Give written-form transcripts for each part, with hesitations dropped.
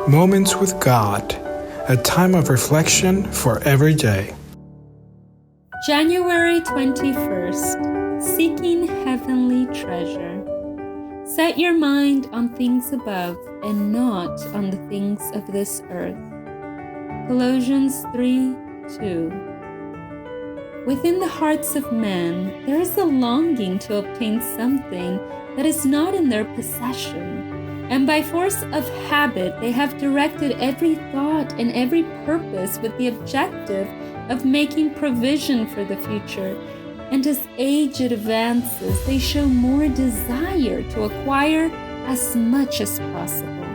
Moments with God, a time of reflection for every day. January 21st, Seeking Heavenly Treasure. Set your mind on things above and not on the things of this earth. Colossians 3:2. Within the hearts of men, there is a longing to obtain something that is not in their possession, and by force of habit, they have directed every thought and every purpose with the objective of making provision for the future. And as age advances, they show more desire to acquire as much as possible.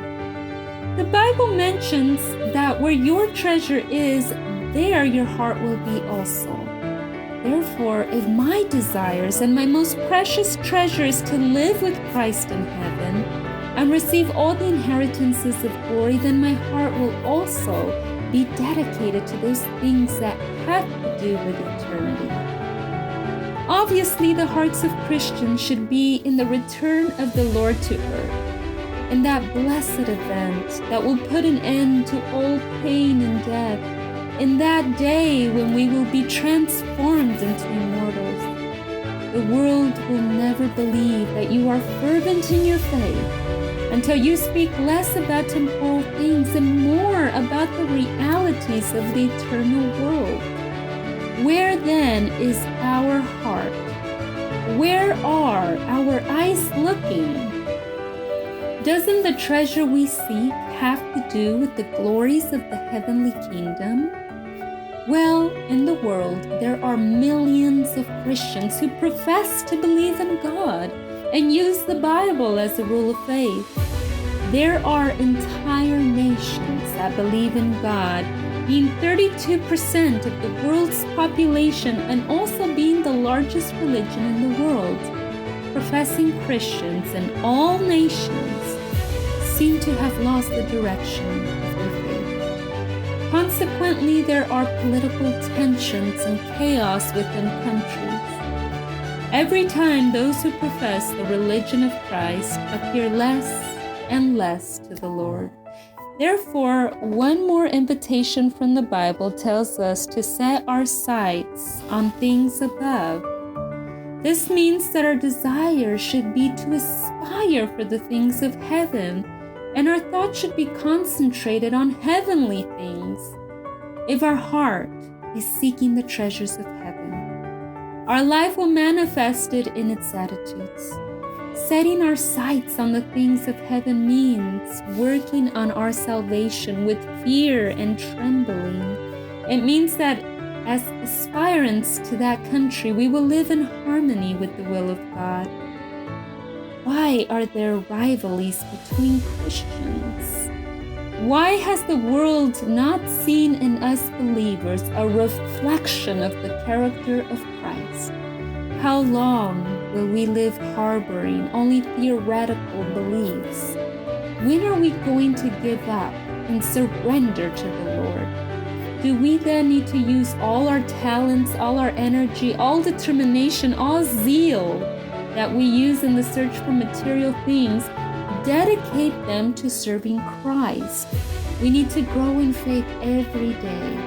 The Bible mentions that where your treasure is, there your heart will be also. Therefore, if my desires and my most precious treasure is to live with Christ in heaven and receive all the inheritances of glory, then my heart will also be dedicated to those things that have to do with eternity. Obviously, the hearts of Christians should be in the return of the Lord to earth, in that blessed event that will put an end to all pain and death, in that day when we will be transformed into immortals. The world will never believe that you are fervent in your faith until you speak less about temporal things and more about the realities of the eternal world. Where then is our heart? Where are our eyes looking? Doesn't the treasure we seek have to do with the glories of the heavenly kingdom? Well, in the world, there are millions of Christians who profess to believe in God and use the Bible as a rule of faith. There are entire nations that believe in God, being 32% of the world's population and also being the largest religion in the world. Professing Christians in all nations seem to have lost the direction of their faith. Consequently, there are political tensions and chaos within countries. Every time those who profess the religion of Christ appear less and less to the Lord. Therefore, one more invitation from the Bible tells us to set our sights on things above. This means that our desire should be to aspire for the things of heaven, and our thoughts should be concentrated on heavenly things. If our heart is seeking the treasures of heaven, our life will manifest it in its attitudes. Setting our sights on the things of heaven means working on our salvation with fear and trembling. It means that as aspirants to that country, we will live in harmony with the will of God. Why are there rivalries between Christians? Why has the world not seen in us believers a reflection of the character of Christ? How long will we live harboring only theoretical beliefs? When are we going to give up and surrender to the Lord? Do we then need to use all our talents, all our energy, all determination, all zeal that we use in the search for material things, dedicate them to serving Christ? We need to grow in faith every day.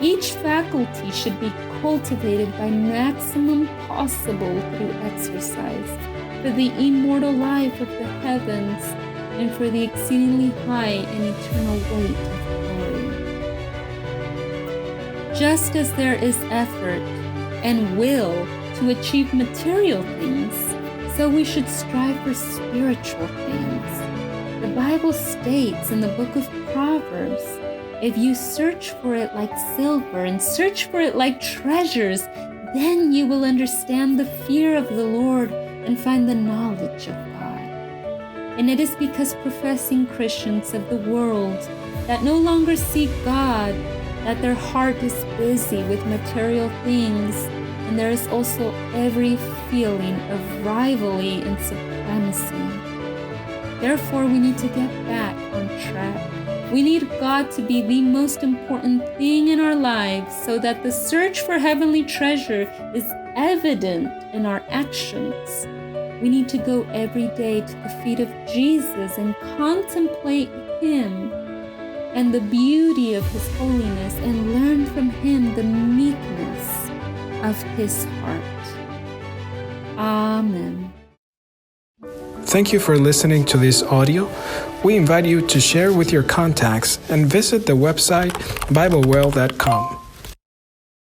Each faculty should be cultivated by maximum possible through exercise for the immortal life of the heavens and for the exceedingly high and eternal weight of glory. Just as there is effort and will to achieve material things, so we should strive for spiritual things. The Bible states in the book of Proverbs, if you search for it like silver and search for it like treasures, then you will understand the fear of the Lord and find the knowledge of God. And it is because professing Christians of the world that no longer seek God, that their heart is busy with material things, and there is also every feeling of rivalry and supremacy. Therefore, we need to get back on track. We need God to be the most important thing in our lives so that the search for heavenly treasure is evident in our actions. We need to go every day to the feet of Jesus and contemplate Him and the beauty of His holiness, and learn from Him the meekness of His heart. Amen. Thank you for listening to this audio. We invite you to share with your contacts and visit the website BibleWell.com.